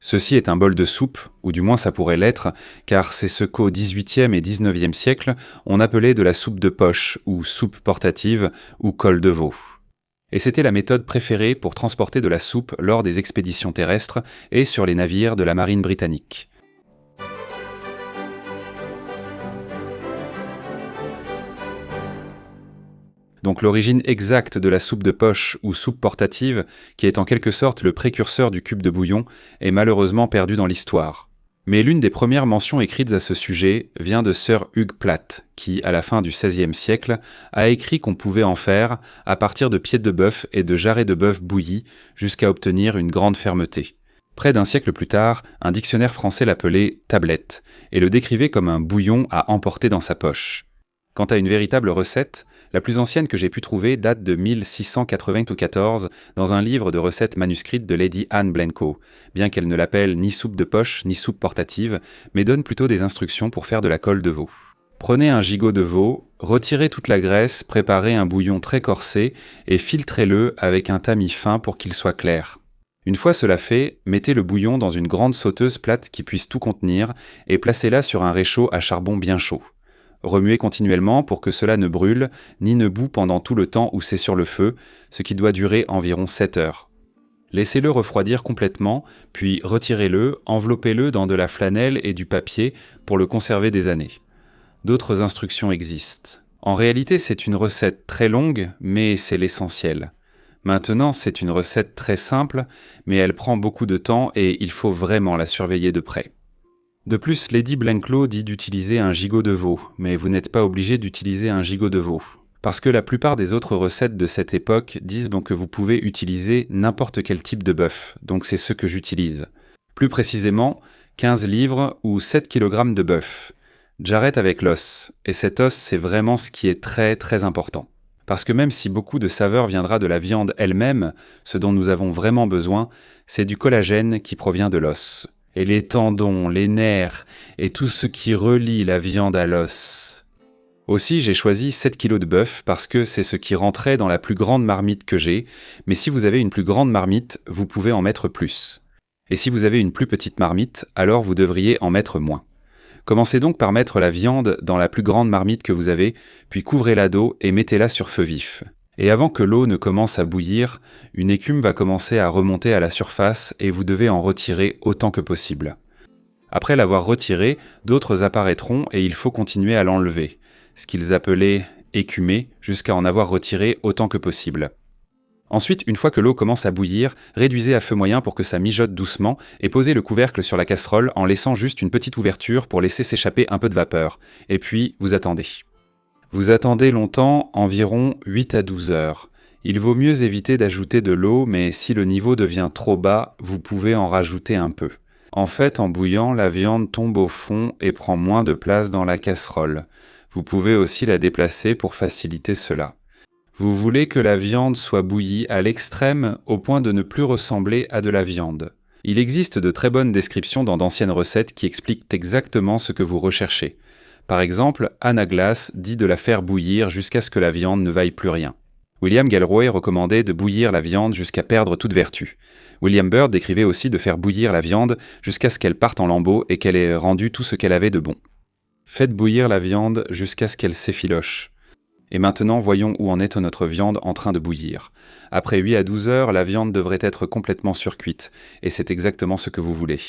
Ceci est un bol de soupe, ou du moins ça pourrait l'être, car c'est ce qu'au XVIIIe et XIXe siècle, on appelait de la soupe de poche, ou soupe portative, ou colle de veau. Et c'était la méthode préférée pour transporter de la soupe lors des expéditions terrestres et sur les navires de la marine britannique. Donc l'origine exacte de la soupe de poche ou soupe portative, qui est en quelque sorte le précurseur du cube de bouillon, est malheureusement perdue dans l'histoire. Mais l'une des premières mentions écrites à ce sujet vient de Sir Hugh Platt, qui, à la fin du XVIe siècle, a écrit qu'on pouvait en faire à partir de pieds de bœuf et de jarrets de bœuf bouillis, jusqu'à obtenir une grande fermeté. Près d'un siècle plus tard, un dictionnaire français l'appelait « tablette » et le décrivait comme un bouillon à emporter dans sa poche. Quant à une véritable recette, la plus ancienne que j'ai pu trouver date de 1694 dans un livre de recettes manuscrites de Lady Anne Blencowe, bien qu'elle ne l'appelle ni soupe de poche ni soupe portative, mais donne plutôt des instructions pour faire de la colle de veau. Prenez un gigot de veau, retirez toute la graisse, préparez un bouillon très corsé et filtrez-le avec un tamis fin pour qu'il soit clair. Une fois cela fait, mettez le bouillon dans une grande sauteuse plate qui puisse tout contenir et placez-la sur un réchaud à charbon bien chaud. Remuez continuellement pour que cela ne brûle ni ne bout pendant tout le temps où c'est sur le feu, ce qui doit durer environ 7 heures. Laissez-le refroidir complètement, puis retirez-le, enveloppez-le dans de la flanelle et du papier pour le conserver des années. D'autres instructions existent. En réalité, c'est une recette très longue, mais c'est l'essentiel. Maintenant, c'est une recette très simple, mais elle prend beaucoup de temps et il faut vraiment la surveiller de près. De plus, Lady Blencowe dit d'utiliser un gigot de veau, mais vous n'êtes pas obligé d'utiliser un gigot de veau. Parce que la plupart des autres recettes de cette époque disent que vous pouvez utiliser n'importe quel type de bœuf, donc c'est ce que j'utilise. Plus précisément, 15 livres ou 7 kg de bœuf. J'arrête avec l'os, et cet os c'est vraiment ce qui est très très important. Parce que même si beaucoup de saveur viendra de la viande elle-même, ce dont nous avons vraiment besoin, c'est du collagène qui provient de l'os. Et les tendons, les nerfs, et tout ce qui relie la viande à l'os. Aussi, j'ai choisi 7 kg de bœuf parce que c'est ce qui rentrait dans la plus grande marmite que j'ai, mais si vous avez une plus grande marmite, vous pouvez en mettre plus. Et si vous avez une plus petite marmite, alors vous devriez en mettre moins. Commencez donc par mettre la viande dans la plus grande marmite que vous avez, puis couvrez-la d'eau et mettez-la sur feu vif. Et avant que l'eau ne commence à bouillir, une écume va commencer à remonter à la surface et vous devez en retirer autant que possible. Après l'avoir retiré, d'autres apparaîtront et il faut continuer à l'enlever, ce qu'ils appelaient écumer, jusqu'à en avoir retiré autant que possible. Ensuite, une fois que l'eau commence à bouillir, réduisez à feu moyen pour que ça mijote doucement et posez le couvercle sur la casserole en laissant juste une petite ouverture pour laisser s'échapper un peu de vapeur. Et puis, vous attendez. Vous attendez longtemps, environ 8 à 12 heures. Il vaut mieux éviter d'ajouter de l'eau, mais si le niveau devient trop bas, vous pouvez en rajouter un peu. En fait, en bouillant, la viande tombe au fond et prend moins de place dans la casserole. Vous pouvez aussi la déplacer pour faciliter cela. Vous voulez que la viande soit bouillie à l'extrême au point de ne plus ressembler à de la viande. Il existe de très bonnes descriptions dans d'anciennes recettes qui expliquent exactement ce que vous recherchez. Par exemple, Anna Glass dit de la faire bouillir jusqu'à ce que la viande ne vaille plus rien. William Galroy recommandait de bouillir la viande jusqu'à perdre toute vertu. William Byrd décrivait aussi de faire bouillir la viande jusqu'à ce qu'elle parte en lambeaux et qu'elle ait rendu tout ce qu'elle avait de bon. Faites bouillir la viande jusqu'à ce qu'elle s'effiloche. Et maintenant, voyons où en est notre viande en train de bouillir. Après 8 à 12 heures, la viande devrait être complètement surcuite, et c'est exactement ce que vous voulez.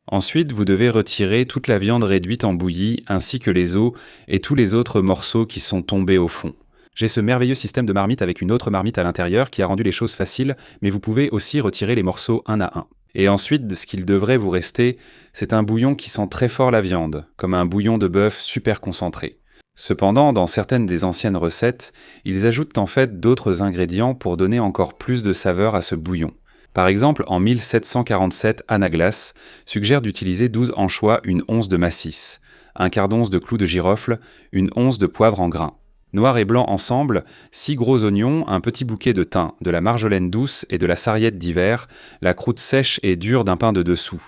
Ensuite, vous devez retirer toute la viande réduite en bouillie, ainsi que les os et tous les autres morceaux qui sont tombés au fond. J'ai ce merveilleux système de marmite avec une autre marmite à l'intérieur qui a rendu les choses faciles, mais vous pouvez aussi retirer les morceaux un à un. Et ensuite, ce qu'il devrait vous rester, c'est un bouillon qui sent très fort la viande, comme un bouillon de bœuf super concentré. Cependant, dans certaines des anciennes recettes, ils ajoutent en fait d'autres ingrédients pour donner encore plus de saveur à ce bouillon. Par exemple, en 1747, Anna Glass suggère d'utiliser 12 anchois, une once de massis, un quart d'once de clous de girofle, une once de poivre en grains. Noir et blanc ensemble, 6 gros oignons, un petit bouquet de thym, de la marjolaine douce et de la sarriette d'hiver, la croûte sèche et dure d'un pain de dessous.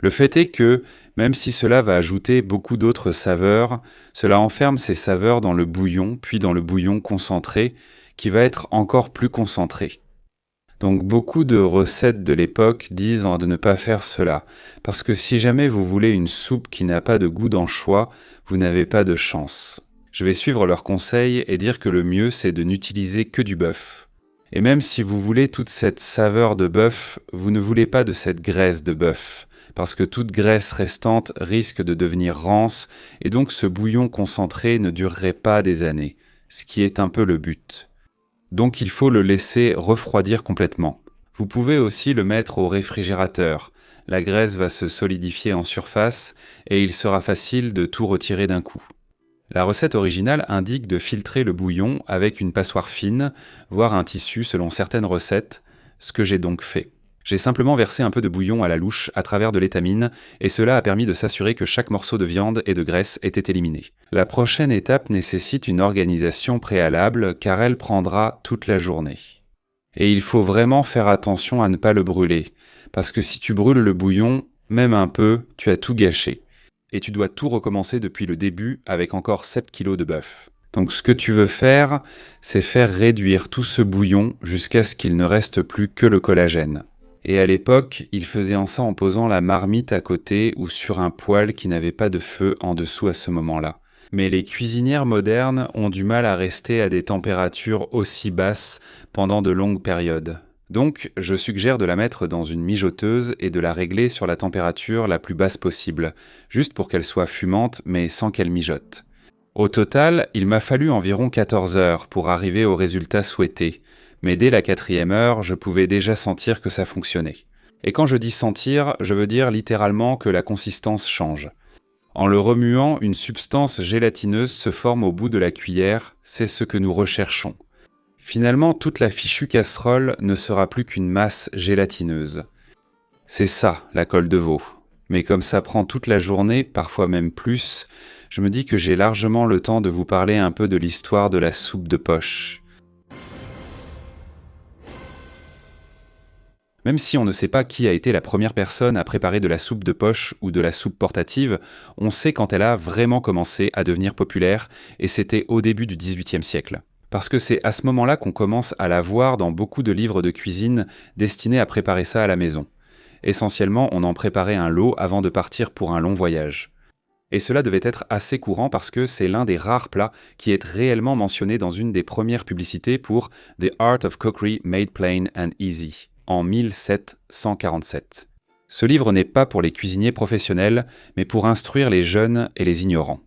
Le fait est que, même si cela va ajouter beaucoup d'autres saveurs, cela enferme ces saveurs dans le bouillon, puis dans le bouillon concentré, qui va être encore plus concentré. Donc beaucoup de recettes de l'époque disent de ne pas faire cela, parce que si jamais vous voulez une soupe qui n'a pas de goût d'anchois, vous n'avez pas de chance. Je vais suivre leurs conseils et dire que le mieux c'est de n'utiliser que du bœuf. Et même si vous voulez toute cette saveur de bœuf, vous ne voulez pas de cette graisse de bœuf, parce que toute graisse restante risque de devenir rance, et donc ce bouillon concentré ne durerait pas des années, ce qui est un peu le but. Donc il faut le laisser refroidir complètement. Vous pouvez aussi le mettre au réfrigérateur. La graisse va se solidifier en surface et il sera facile de tout retirer d'un coup. La recette originale indique de filtrer le bouillon avec une passoire fine, voire un tissu selon certaines recettes, ce que j'ai donc fait. J'ai simplement versé un peu de bouillon à la louche à travers de l'étamine, et cela a permis de s'assurer que chaque morceau de viande et de graisse était éliminé. La prochaine étape nécessite une organisation préalable, car elle prendra toute la journée. Et il faut vraiment faire attention à ne pas le brûler, parce que si tu brûles le bouillon, même un peu, tu as tout gâché. Et tu dois tout recommencer depuis le début avec encore 7 kilos de bœuf. Donc ce que tu veux faire, c'est faire réduire tout ce bouillon jusqu'à ce qu'il ne reste plus que le collagène. Et à l'époque, ils faisaient ça en posant la marmite à côté ou sur un poêle qui n'avait pas de feu en dessous à ce moment-là. Mais les cuisinières modernes ont du mal à rester à des températures aussi basses pendant de longues périodes. Donc, je suggère de la mettre dans une mijoteuse et de la régler sur la température la plus basse possible, juste pour qu'elle soit fumante mais sans qu'elle mijote. Au total, il m'a fallu environ 14 heures pour arriver au résultat souhaité, mais dès la 4e heure, je pouvais déjà sentir que ça fonctionnait. Et quand je dis sentir, je veux dire littéralement que la consistance change. En le remuant, une substance gélatineuse se forme au bout de la cuillère, c'est ce que nous recherchons. Finalement, toute la fichue casserole ne sera plus qu'une masse gélatineuse. C'est ça, la colle de veau. Mais comme ça prend toute la journée, parfois même plus, je me dis que j'ai largement le temps de vous parler un peu de l'histoire de la soupe de poche. Même si on ne sait pas qui a été la première personne à préparer de la soupe de poche ou de la soupe portative, on sait quand elle a vraiment commencé à devenir populaire, et c'était au début du XVIIIe siècle. Parce que c'est à ce moment-là qu'on commence à la voir dans beaucoup de livres de cuisine destinés à préparer ça à la maison. Essentiellement, on en préparait un lot avant de partir pour un long voyage. Et cela devait être assez courant parce que c'est l'un des rares plats qui est réellement mentionné dans une des premières publicités pour The Art of Cookery Made Plain and Easy, en 1747. Ce livre n'est pas pour les cuisiniers professionnels, mais pour instruire les jeunes et les ignorants.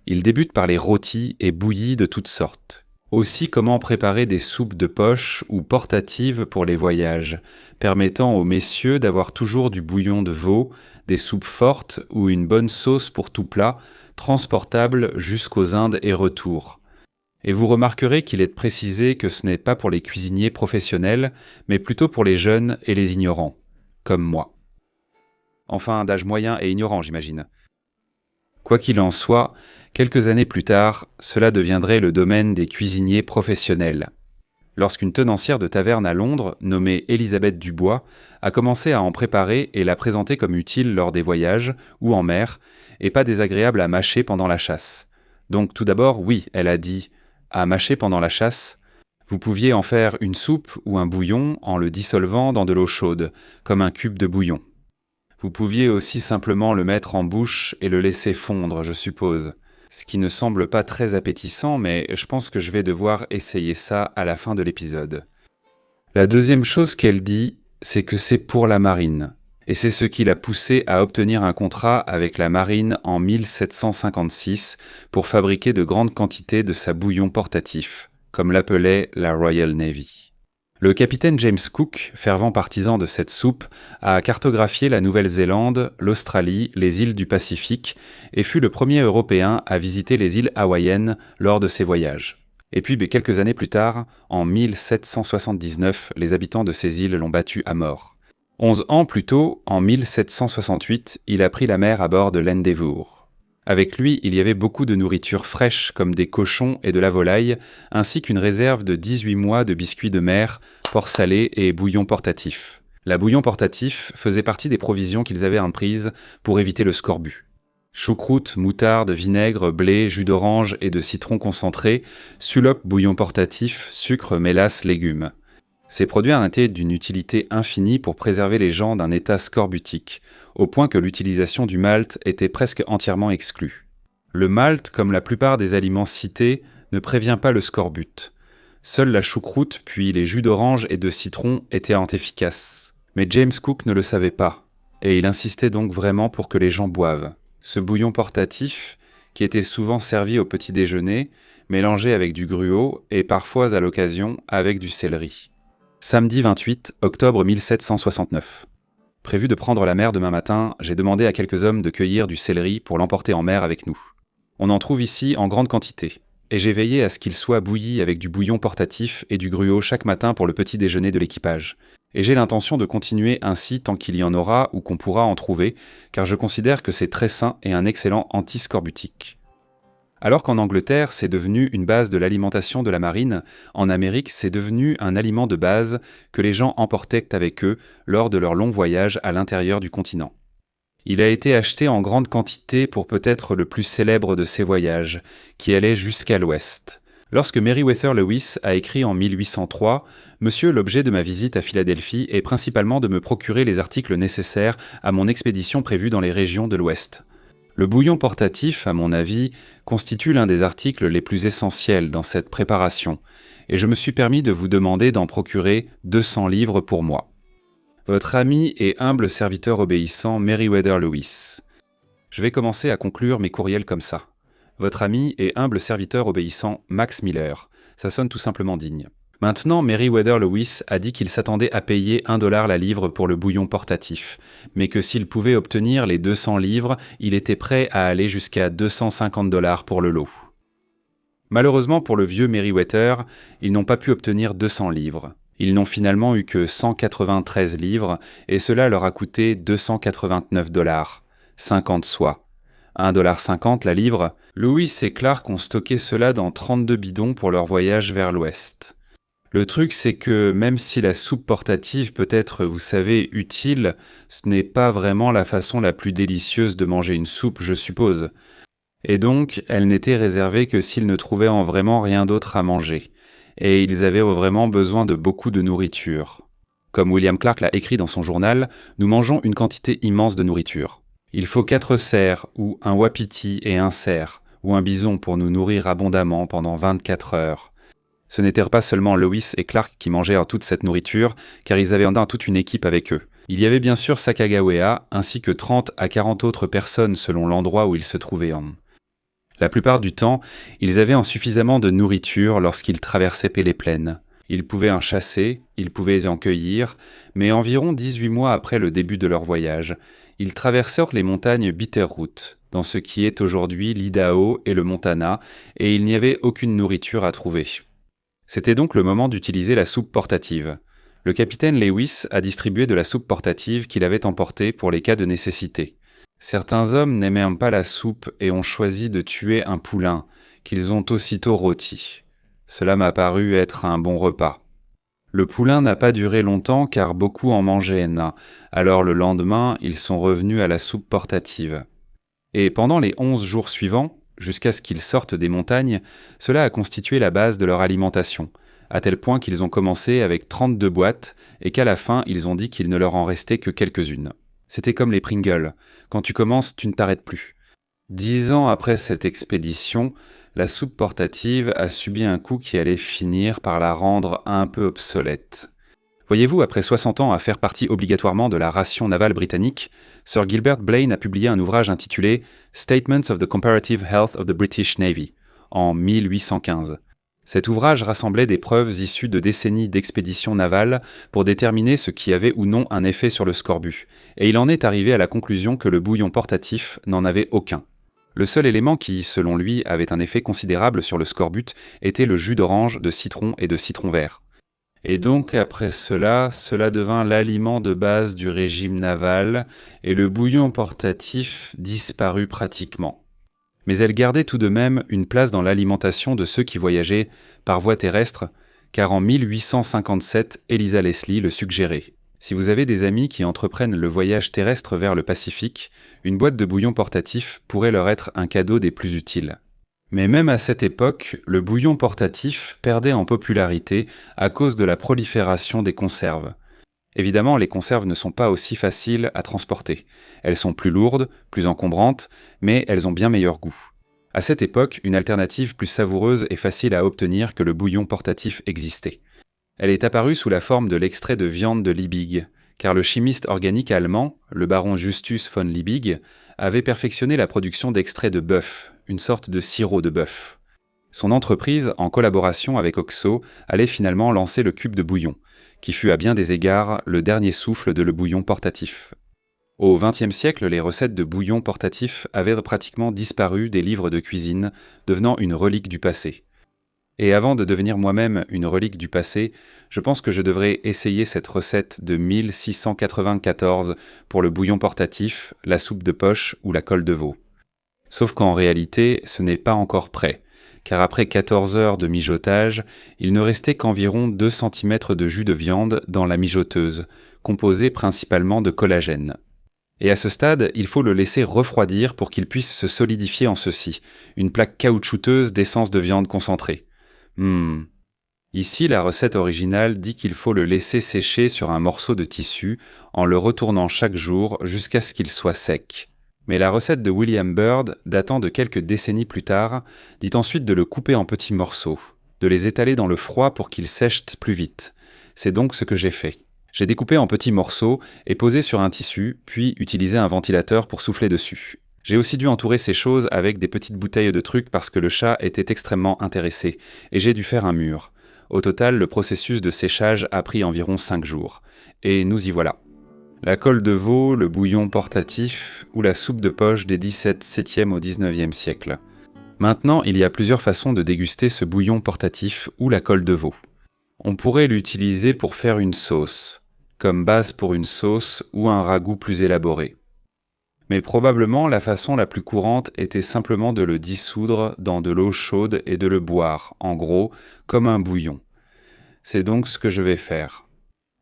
Il débute par les rôtis et bouillies de toutes sortes. Aussi comment préparer des soupes de poche ou portatives pour les voyages, permettant aux messieurs d'avoir toujours du bouillon de veau, des soupes fortes ou une bonne sauce pour tout plat, transportable jusqu'aux Indes et retour. Et vous remarquerez qu'il est précisé que ce n'est pas pour les cuisiniers professionnels, mais plutôt pour les jeunes et les ignorants, comme moi. Enfin, d'âge moyen et ignorant, j'imagine. Quoi qu'il en soit, quelques années plus tard, cela deviendrait le domaine des cuisiniers professionnels. Lorsqu'une tenancière de taverne à Londres, nommée Élisabeth Dubois, a commencé à en préparer et l'a présenter comme utile lors des voyages ou en mer, et pas désagréable à mâcher pendant la chasse. Donc tout d'abord, oui, elle a dit « à mâcher pendant la chasse ». Vous pouviez en faire une soupe ou un bouillon en le dissolvant dans de l'eau chaude, comme un cube de bouillon. Vous pouviez aussi simplement le mettre en bouche et le laisser fondre, je suppose. Ce qui ne semble pas très appétissant, mais je pense que je vais devoir essayer ça à la fin de l'épisode. La deuxième chose qu'elle dit, c'est que c'est pour la marine. Et c'est ce qui l'a poussée à obtenir un contrat avec la marine en 1756 pour fabriquer de grandes quantités de sa bouillon portatif, comme l'appelait la Royal Navy. Le capitaine James Cook, fervent partisan de cette soupe, a cartographié la Nouvelle-Zélande, l'Australie, les îles du Pacifique et fut le premier Européen à visiter les îles hawaïennes lors de ses voyages. Et puis, quelques années plus tard, en 1779, les habitants de ces îles l'ont battu à mort. 11 ans plus tôt, en 1768, il a pris la mer à bord de l'Endeavour. Avec lui, il y avait beaucoup de nourriture fraîche comme des cochons et de la volaille, ainsi qu'une réserve de 18 mois de biscuits de mer, porc salé et bouillon portatif. La bouillon portatif faisait partie des provisions qu'ils avaient imprises pour éviter le scorbut. Choucroute, moutarde, vinaigre, blé, jus d'orange et de citron concentré, sulope bouillon portatif, sucre, mélasse, légumes. Ces produits ont été d'une utilité infinie pour préserver les gens d'un état scorbutique, au point que l'utilisation du malt était presque entièrement exclue. Le malt, comme la plupart des aliments cités, ne prévient pas le scorbut. Seule la choucroute puis les jus d'orange et de citron étaient efficaces. Mais James Cook ne le savait pas, et il insistait donc vraiment pour que les gens boivent. Ce bouillon portatif, qui était souvent servi au petit déjeuner, mélangé avec du gruau et parfois à l'occasion avec du céleri. Samedi 28 octobre 1769. Prévu de prendre la mer demain matin, j'ai demandé à quelques hommes de cueillir du céleri pour l'emporter en mer avec nous. On en trouve ici en grande quantité, et j'ai veillé à ce qu'il soit bouilli avec du bouillon portatif et du gruau chaque matin pour le petit déjeuner de l'équipage. Et j'ai l'intention de continuer ainsi tant qu'il y en aura ou qu'on pourra en trouver, car je considère que c'est très sain et un excellent antiscorbutique. Alors qu'en Angleterre, c'est devenu une base de l'alimentation de la marine, en Amérique, c'est devenu un aliment de base que les gens emportaient avec eux lors de leur long voyage à l'intérieur du continent. Il a été acheté en grande quantité pour peut-être le plus célèbre de ces voyages, qui allait jusqu'à l'ouest. Lorsque Meriwether Lewis a écrit en 1803 « Monsieur, l'objet de ma visite à Philadelphie est principalement de me procurer les articles nécessaires à mon expédition prévue dans les régions de l'ouest. » Le bouillon portatif, à mon avis, constitue l'un des articles les plus essentiels dans cette préparation, et je me suis permis de vous demander d'en procurer 200 livres pour moi. Votre ami et humble serviteur obéissant Meriwether Lewis. Je vais commencer à conclure mes courriels comme ça. Votre ami et humble serviteur obéissant Max Miller. Ça sonne tout simplement digne. Maintenant, Meriwether Lewis a dit qu'il s'attendait à payer $1 la livre pour le bouillon portatif, mais que s'il pouvait obtenir les 200 livres, il était prêt à aller jusqu'à $250 pour le lot. Malheureusement pour le vieux Meriwether, ils n'ont pas pu obtenir 200 livres. Ils n'ont finalement eu que 193 livres, et cela leur a coûté $289, 50 soit. $1,50 la livre. Lewis et Clark ont stocké cela dans 32 bidons pour leur voyage vers l'ouest. Le truc, c'est que même si la soupe portative peut être, vous savez, utile, ce n'est pas vraiment la façon la plus délicieuse de manger une soupe, je suppose. Et donc, elle n'était réservée que s'ils ne trouvaient en vraiment rien d'autre à manger. Et ils avaient vraiment besoin de beaucoup de nourriture. Comme William Clark l'a écrit dans son journal, nous mangeons une quantité immense de nourriture. Il faut 4 cerfs, ou un wapiti et un cerf, ou un bison pour nous nourrir abondamment pendant 24 heures. Ce n'étaient pas seulement Lewis et Clark qui mangeaient toute cette nourriture, car ils avaient toute une équipe avec eux. Il y avait bien sûr Sacagawea, ainsi que 30 à 40 autres personnes selon l'endroit où ils se trouvaient. La plupart du temps, ils avaient suffisamment de nourriture lorsqu'ils traversaient les plaines. Ils pouvaient en chasser, ils pouvaient en cueillir, mais environ 18 mois après le début de leur voyage, ils traversèrent les montagnes Bitterroot, dans ce qui est aujourd'hui l'Idaho et le Montana, et il n'y avait aucune nourriture à trouver. C'était donc le moment d'utiliser la soupe portative. Le capitaine Lewis a distribué de la soupe portative qu'il avait emportée pour les cas de nécessité. Certains hommes n'aimaient pas la soupe et ont choisi de tuer un poulain, qu'ils ont aussitôt rôti. Cela m'a paru être un bon repas. Le poulain n'a pas duré longtemps car beaucoup en mangeaient, alors le lendemain, ils sont revenus à la soupe portative. Et pendant les 11 jours suivants, jusqu'à ce qu'ils sortent des montagnes, cela a constitué la base de leur alimentation, à tel point qu'ils ont commencé avec 32 boîtes et qu'à la fin, ils ont dit qu'il ne leur en restait que quelques-unes. C'était comme les Pringles. Quand tu commences, tu ne t'arrêtes plus. 10 ans après cette expédition, la soupe portative a subi un coup qui allait finir par la rendre un peu obsolète. Voyez-vous, après 60 ans à faire partie obligatoirement de la ration navale britannique, Sir Gilbert Blane a publié un ouvrage intitulé « Statements of the Comparative Health of the British Navy » en 1815. Cet ouvrage rassemblait des preuves issues de décennies d'expéditions navales pour déterminer ce qui avait ou non un effet sur le scorbut, et il en est arrivé à la conclusion que le bouillon portatif n'en avait aucun. Le seul élément qui, selon lui, avait un effet considérable sur le scorbut était le jus d'orange, de citron et de citron vert. Et donc, après cela devint l'aliment de base du régime naval, et le bouillon portatif disparut pratiquement. Mais elle gardait tout de même une place dans l'alimentation de ceux qui voyageaient par voie terrestre, car en 1857, Eliza Leslie le suggérait. Si vous avez des amis qui entreprennent le voyage terrestre vers le Pacifique, une boîte de bouillon portatif pourrait leur être un cadeau des plus utiles. Mais même à cette époque, le bouillon portatif perdait en popularité à cause de la prolifération des conserves. Évidemment, les conserves ne sont pas aussi faciles à transporter. Elles sont plus lourdes, plus encombrantes, mais elles ont bien meilleur goût. À cette époque, une alternative plus savoureuse et facile à obtenir que le bouillon portatif existait. Elle est apparue sous la forme de l'extrait de viande de Liebig, car le chimiste organique allemand, le baron Justus von Liebig, avait perfectionné la production d'extrait de bœuf, une sorte de sirop de bœuf. Son entreprise, en collaboration avec Oxo, allait finalement lancer le cube de bouillon, qui fut à bien des égards le dernier souffle de le bouillon portatif. Au XXe siècle, les recettes de bouillon portatif avaient pratiquement disparu des livres de cuisine, devenant une relique du passé. Et avant de devenir moi-même une relique du passé, je pense que je devrais essayer cette recette de 1694 pour le bouillon portatif, la soupe de poche ou la colle de veau. Sauf qu'en réalité, ce n'est pas encore prêt, car après 14 heures de mijotage, il ne restait qu'environ 2 cm de jus de viande dans la mijoteuse, composée principalement de collagène. Et à ce stade, il faut le laisser refroidir pour qu'il puisse se solidifier en ceci, une plaque caoutchouteuse d'essence de viande concentrée. Ici, la recette originale dit qu'il faut le laisser sécher sur un morceau de tissu en le retournant chaque jour jusqu'à ce qu'il soit sec. Mais la recette de William Byrd, datant de quelques décennies plus tard, dit ensuite de le couper en petits morceaux, de les étaler dans le froid pour qu'ils sèchent plus vite. C'est donc ce que j'ai fait. J'ai découpé en petits morceaux et posé sur un tissu, puis utilisé un ventilateur pour souffler dessus. J'ai aussi dû entourer ces choses avec des petites bouteilles de trucs parce que le chat était extrêmement intéressé, et j'ai dû faire un mur. Au total, le processus de séchage a pris environ 5 jours. Et nous y voilà. La colle de veau, le bouillon portatif ou la soupe de poche des 17e au 19e siècle. Maintenant, il y a plusieurs façons de déguster ce bouillon portatif ou la colle de veau. On pourrait l'utiliser pour faire une sauce, comme base pour une sauce ou un ragoût plus élaboré. Mais probablement la façon la plus courante était simplement de le dissoudre dans de l'eau chaude et de le boire, en gros, comme un bouillon. C'est donc ce que je vais faire.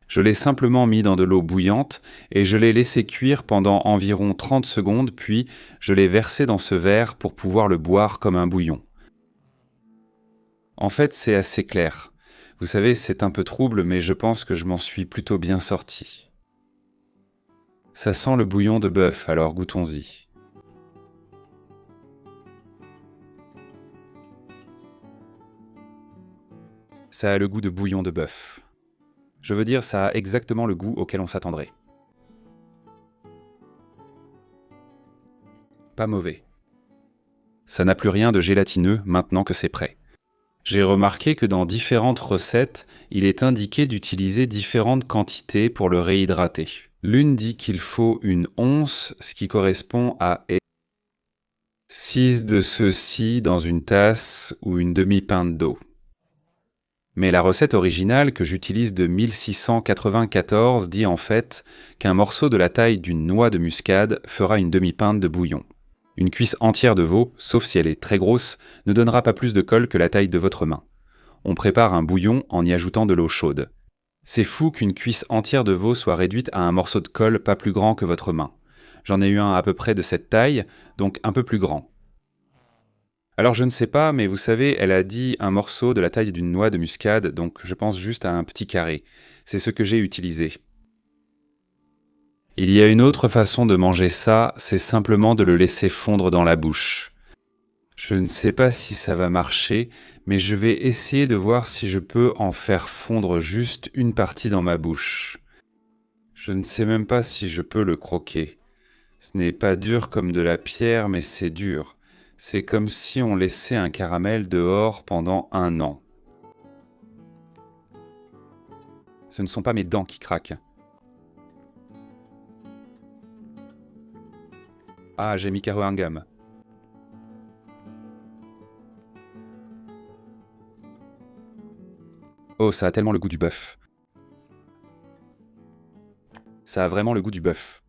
Je l'ai simplement mis dans de l'eau bouillante et je l'ai laissé cuire pendant environ 30 secondes, puis je l'ai versé dans ce verre pour pouvoir le boire comme un bouillon. En fait, c'est assez clair. Vous savez, c'est un peu trouble, mais je pense que je m'en suis plutôt bien sorti. Ça sent le bouillon de bœuf, alors goûtons-y. Ça a le goût de bouillon de bœuf. Je veux dire, ça a exactement le goût auquel on s'attendrait. Pas mauvais. Ça n'a plus rien de gélatineux maintenant que c'est prêt. J'ai remarqué que dans différentes recettes, il est indiqué d'utiliser différentes quantités pour le réhydrater. L'une dit qu'il faut une once, ce qui correspond à 6 de ceci dans une tasse ou une demi-pinte d'eau. Mais la recette originale que j'utilise de 1694 dit en fait qu'un morceau de la taille d'une noix de muscade fera une demi-pinte de bouillon. Une cuisse entière de veau, sauf si elle est très grosse, ne donnera pas plus de colle que la taille de votre main. On prépare un bouillon en y ajoutant de l'eau chaude. C'est fou qu'une cuisse entière de veau soit réduite à un morceau de colle pas plus grand que votre main. J'en ai eu un à peu près de cette taille, donc un peu plus grand. Alors je ne sais pas, mais vous savez, elle a dit un morceau de la taille d'une noix de muscade, donc je pense juste à un petit carré. C'est ce que j'ai utilisé. Il y a une autre façon de manger ça, c'est simplement de le laisser fondre dans la bouche. Je ne sais pas si ça va marcher, mais je vais essayer de voir si je peux en faire fondre juste une partie dans ma bouche. Je ne sais même pas si je peux le croquer. Ce n'est pas dur comme de la pierre, mais c'est dur. C'est comme si on laissait un caramel dehors pendant 1 an. Ce ne sont pas mes dents qui craquent. Ah, j'ai mis Carohingam. Oh, ça a tellement le goût du bœuf. Ça a vraiment le goût du bœuf.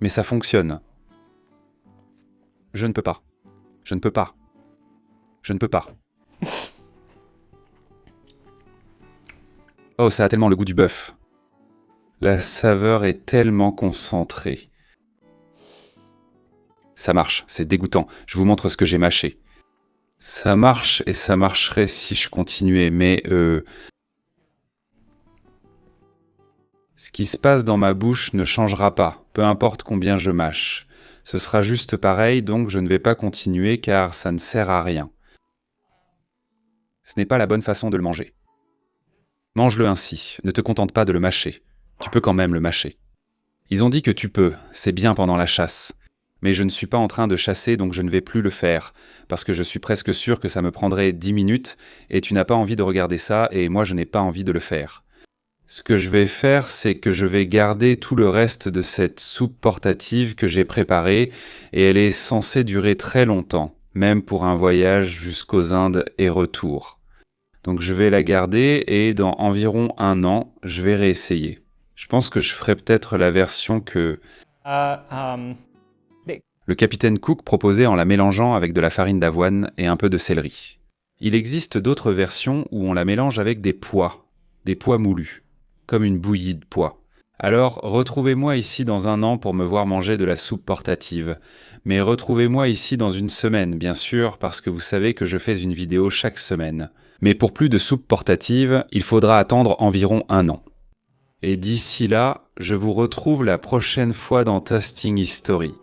Mais ça fonctionne. Je ne peux pas. Je ne peux pas. Je ne peux pas. Oh, ça a tellement le goût du bœuf. La saveur est tellement concentrée. Ça marche, c'est dégoûtant. Je vous montre ce que j'ai mâché. Ça marche et ça marcherait si je continuais, mais ce qui se passe dans ma bouche ne changera pas, peu importe combien je mâche. Ce sera juste pareil, donc je ne vais pas continuer car ça ne sert à rien. Ce n'est pas la bonne façon de le manger. Mange-le ainsi, ne te contente pas de le mâcher. Tu peux quand même le mâcher. Ils ont dit que tu peux, c'est bien pendant la chasse. Mais je ne suis pas en train de chasser, donc je ne vais plus le faire, parce que je suis presque sûr que ça me prendrait 10 minutes, et tu n'as pas envie de regarder ça, et moi je n'ai pas envie de le faire. Ce que je vais faire, c'est que je vais garder tout le reste de cette soupe portative que j'ai préparée, et elle est censée durer très longtemps, même pour un voyage jusqu'aux Indes et retour. Donc je vais la garder, et dans environ 1 an, je vais réessayer. Je pense que je ferai peut-être la version que le capitaine Cook proposait en la mélangeant avec de la farine d'avoine et un peu de céleri. Il existe d'autres versions où on la mélange avec des pois moulus, comme une bouillie de pois. Alors, retrouvez-moi ici dans 1 an pour me voir manger de la soupe portative. Mais retrouvez-moi ici dans 1 semaine, bien sûr, parce que vous savez que je fais une vidéo chaque semaine. Mais pour plus de soupe portative, il faudra attendre environ 1 an. Et d'ici là, je vous retrouve la prochaine fois dans Tasting History.